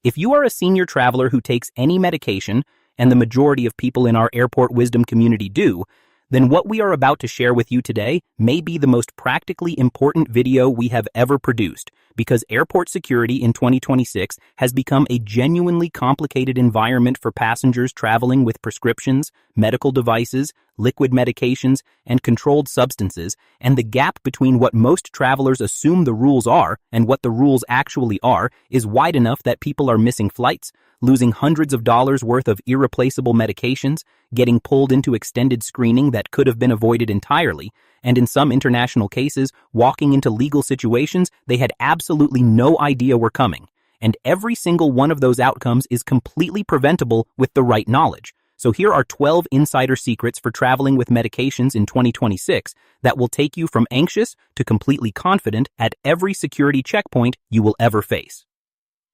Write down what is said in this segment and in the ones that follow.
If you are a senior traveler who takes any medication, and the majority of people in our airport wisdom community do, then what we are about to share with you today may be the most practically important video we have ever produced, because airport security in 2026 has become a genuinely complicated environment for passengers traveling with prescriptions, medical devices, liquid medications, and controlled substances, and the gap between what most travelers assume the rules are and what the rules actually are is wide enough that people are missing flights, losing hundreds of dollars worth of irreplaceable medications, getting pulled into extended screening that could have been avoided entirely, and in some international cases, walking into legal situations they had absolutely no idea were coming. And every single one of those outcomes is completely preventable with the right knowledge. So here are 12 insider secrets for traveling with medications in 2026 that will take you from anxious to completely confident at every security checkpoint you will ever face.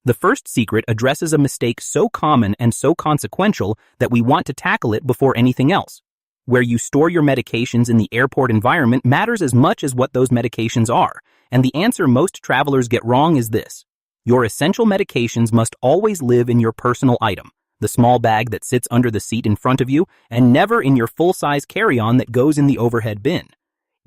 The first secret addresses a mistake so common and so consequential that we want to tackle it before anything else. Where you store your medications in the airport environment matters as much as what those medications are, and the answer most travelers get wrong is this. Your essential medications must always live in your personal item, the small bag that sits under the seat in front of you, and never in your full-size carry-on that goes in the overhead bin.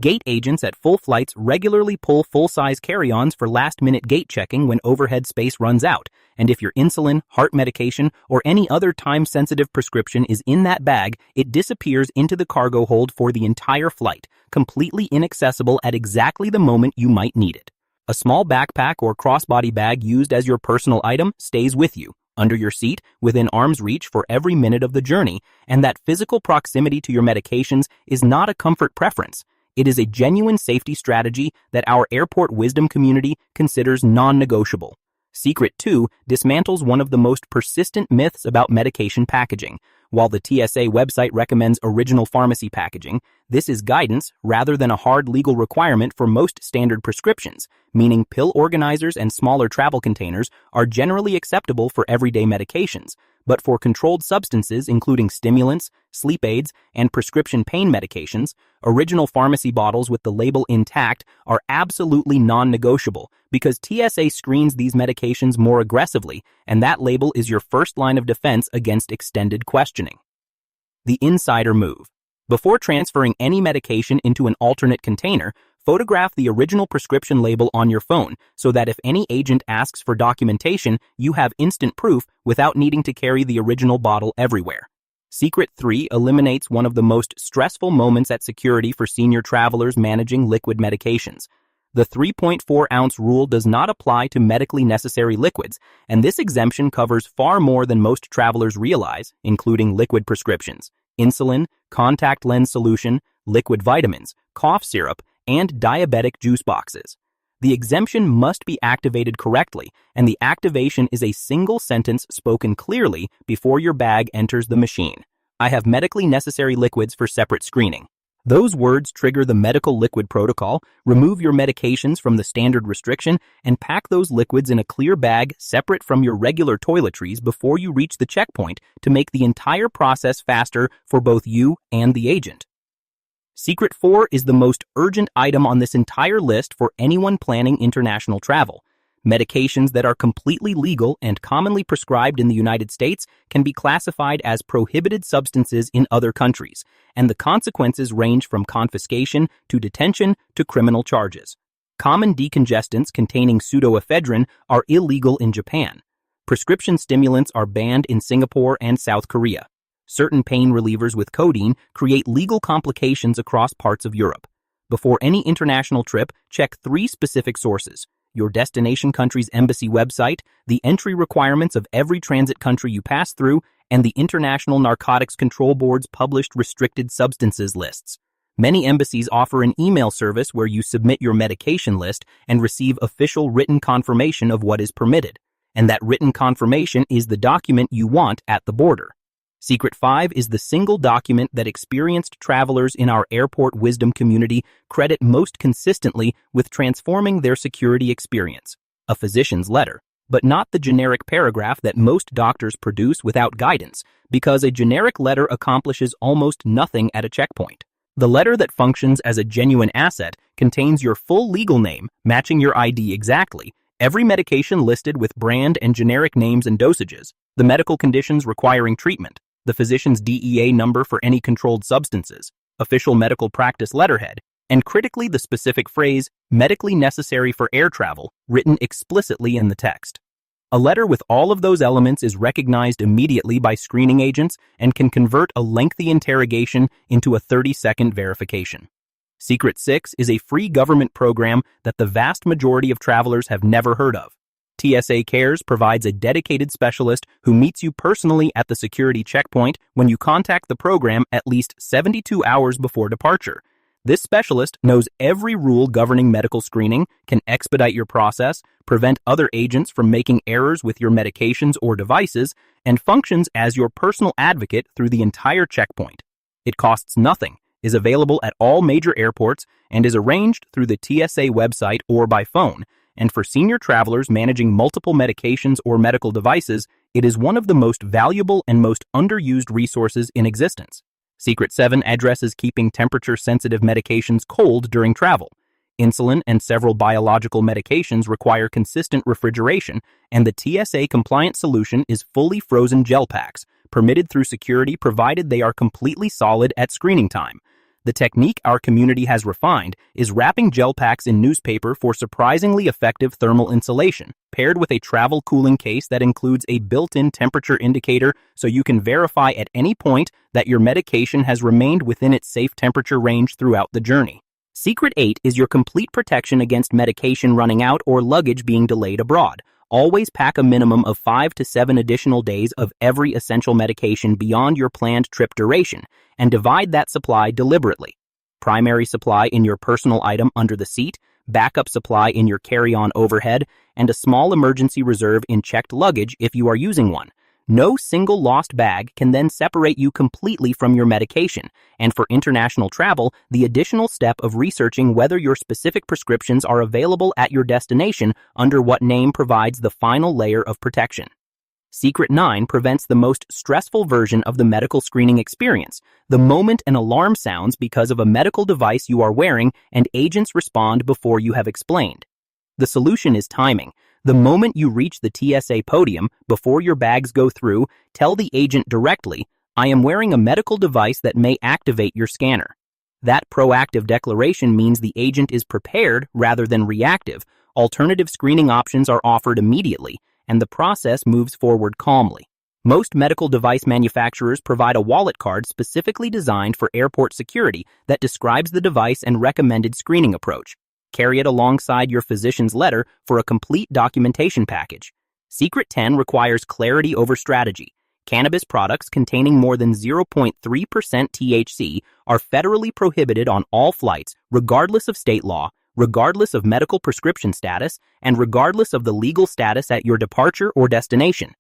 Gate agents at full flights regularly pull full-size carry-ons for last-minute gate checking when overhead space runs out, and if your insulin, heart medication, or any other time-sensitive prescription is in that bag, it disappears into the cargo hold for the entire flight, completely inaccessible at exactly the moment you might need it. A small backpack or crossbody bag used as your personal item stays with you, under your seat, within arm's reach for every minute of the journey, and that physical proximity to your medications is not a comfort preference. It is a genuine safety strategy that our airport wisdom community considers non-negotiable. Secret 2 dismantles one of the most persistent myths about medication packaging. While the TSA website recommends original pharmacy packaging, this is guidance rather than a hard legal requirement for most standard prescriptions, meaning pill organizers and smaller travel containers are generally acceptable for everyday medications. But for controlled substances including stimulants, sleep aids, and prescription pain medications, original pharmacy bottles with the label intact are absolutely non-negotiable because TSA screens these medications more aggressively, and that label is your first line of defense against extended questioning. The insider move. Before transferring any medication into an alternate container, photograph the original prescription label on your phone so that if any agent asks for documentation, you have instant proof without needing to carry the original bottle everywhere. Secret 3 eliminates one of the most stressful moments at security for senior travelers managing liquid medications. The 3.4-ounce rule does not apply to medically necessary liquids, and this exemption covers far more than most travelers realize, including liquid prescriptions, insulin, contact lens solution, liquid vitamins, cough syrup, and diabetic juice boxes. The exemption must be activated correctly, and the activation is a single sentence spoken clearly before your bag enters the machine. I have medically necessary liquids for separate screening. Those words trigger the medical liquid protocol, remove your medications from the standard restriction, and pack those liquids in a clear bag separate from your regular toiletries before you reach the checkpoint to make the entire process faster for both you and the agent. Secret 4 is the most urgent item on this entire list for anyone planning international travel. Medications that are completely legal and commonly prescribed in the United States can be classified as prohibited substances in other countries, and the consequences range from confiscation to detention to criminal charges. Common decongestants containing pseudoephedrine are illegal in Japan. Prescription stimulants are banned in Singapore and South Korea. Certain pain relievers with codeine create legal complications across parts of Europe. Before any international trip, check 3 specific sources: your destination country's embassy website, the entry requirements of every transit country you pass through, and the International Narcotics Control Board's published restricted substances lists. Many embassies offer an email service where you submit your medication list and receive official written confirmation of what is permitted, and that written confirmation is the document you want at the border. Secret 5 is the single document that experienced travelers in our airport wisdom community credit most consistently with transforming their security experience: a physician's letter, but not the generic paragraph that most doctors produce without guidance, because a generic letter accomplishes almost nothing at a checkpoint. The letter that functions as a genuine asset contains your full legal name, matching your ID exactly, Every medication listed with brand and generic names and dosages, the medical conditions requiring treatment, the physician's DEA number for any controlled substances, official medical practice letterhead, and critically the specific phrase, medically necessary for air travel, written explicitly in the text. A letter with all of those elements is recognized immediately by screening agents and can convert a lengthy interrogation into a 30-second verification. Secret 6 is a free government program that the vast majority of travelers have never heard of. TSA Cares provides a dedicated specialist who meets you personally at the security checkpoint when you contact the program at least 72 hours before departure. This specialist knows every rule governing medical screening, can expedite your process, prevent other agents from making errors with your medications or devices, and functions as your personal advocate through the entire checkpoint. It costs nothing, is available at all major airports, and is arranged through the TSA website or by phone. And for senior travelers managing multiple medications or medical devices, it is one of the most valuable and most underused resources in existence. Secret 7 addresses keeping temperature-sensitive medications cold during travel. Insulin and several biological medications require consistent refrigeration, and the TSA-compliant solution is fully frozen gel packs, permitted through security provided they are completely solid at screening time. The technique our community has refined is wrapping gel packs in newspaper for surprisingly effective thermal insulation, paired with a travel cooling case that includes a built-in temperature indicator so you can verify at any point that your medication has remained within its safe temperature range throughout the journey. Secret 8 is your complete protection against medication running out or luggage being delayed abroad. Always pack a minimum of 5 to 7 additional days of every essential medication beyond your planned trip duration, and divide that supply deliberately. Primary supply in your personal item under the seat, backup supply in your carry-on overhead, and a small emergency reserve in checked luggage if you are using one. No single lost bag can then separate you completely from your medication, and for international travel, the additional step of researching whether your specific prescriptions are available at your destination under what name provides the final layer of protection. Secret 9 prevents the most stressful version of the medical screening experience, the moment an alarm sounds because of a medical device you are wearing and agents respond before you have explained. The solution is timing. The moment you reach the TSA podium, before your bags go through, tell the agent directly, "I am wearing a medical device that may activate your scanner." That proactive declaration means the agent is prepared rather than reactive. Alternative screening options are offered immediately, and the process moves forward calmly. Most medical device manufacturers provide a wallet card specifically designed for airport security that describes the device and recommended screening approach. Carry it alongside your physician's letter for a complete documentation package. Secret 10 requires clarity over strategy. Cannabis products containing more than 0.3% THC are federally prohibited on all flights, regardless of state law, regardless of medical prescription status, and regardless of the legal status at your departure or destination.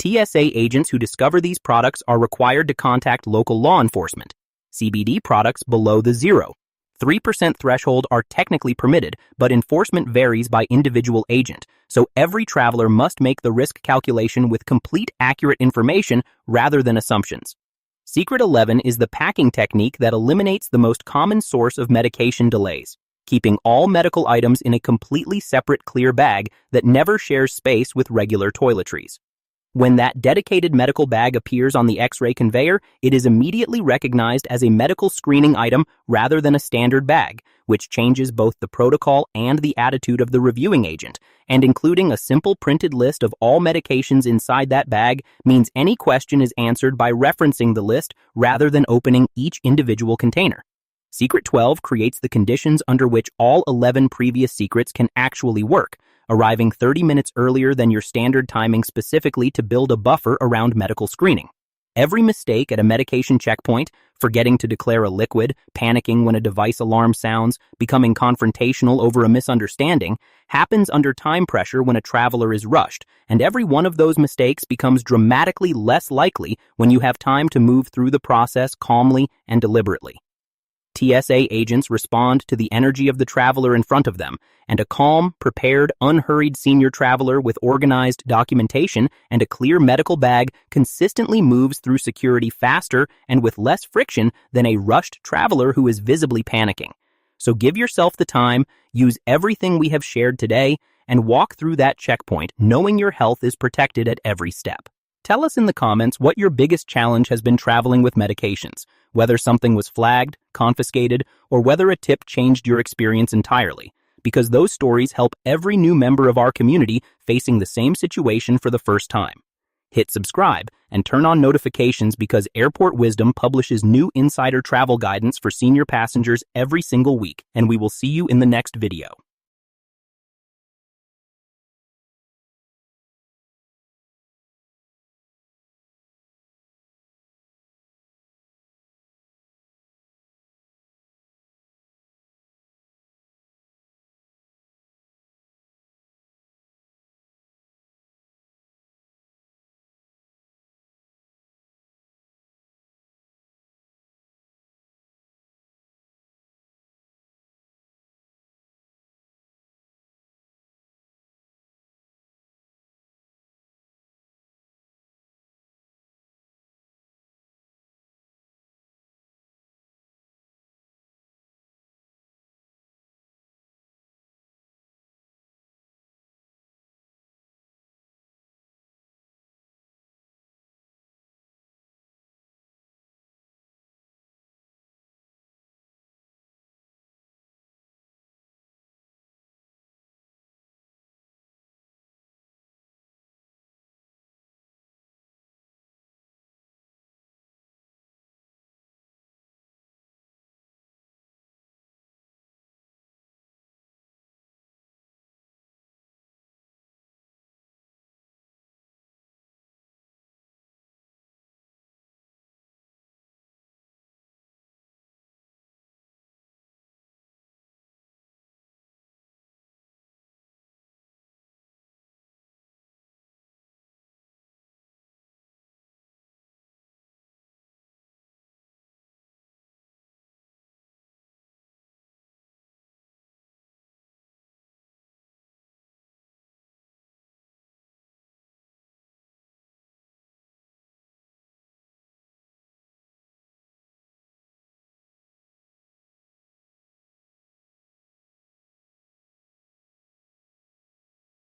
TSA agents who discover these products are required to contact local law enforcement. CBD products below the 0.3% threshold are technically permitted, but enforcement varies by individual agent, so every traveler must make the risk calculation with complete accurate information rather than assumptions. Secret 11 is the packing technique that eliminates the most common source of medication delays, keeping all medical items in a completely separate clear bag that never shares space with regular toiletries. When that dedicated medical bag appears on the X-ray conveyor, it is immediately recognized as a medical screening item rather than a standard bag, which changes both the protocol and the attitude of the reviewing agent, and including a simple printed list of all medications inside that bag means any question is answered by referencing the list rather than opening each individual container. Secret 12 creates the conditions under which all 11 previous secrets can actually work, arriving 30 minutes earlier than your standard timing specifically to build a buffer around medical screening. Every mistake at a medication checkpoint, forgetting to declare a liquid, panicking when a device alarm sounds, becoming confrontational over a misunderstanding, happens under time pressure when a traveler is rushed, and every one of those mistakes becomes dramatically less likely when you have time to move through the process calmly and deliberately. TSA agents respond to the energy of the traveler in front of them, and a calm, prepared, unhurried senior traveler with organized documentation and a clear medical bag consistently moves through security faster and with less friction than a rushed traveler who is visibly panicking. So give yourself the time, use everything we have shared today, and walk through that checkpoint knowing your health is protected at every step. Tell us in the comments what your biggest challenge has been traveling with medications, whether something was flagged, confiscated, or whether a tip changed your experience entirely, because those stories help every new member of our community facing the same situation for the first time. Hit subscribe and turn on notifications because Airport Wisdom publishes new insider travel guidance for senior passengers every single week, and we will see you in the next video.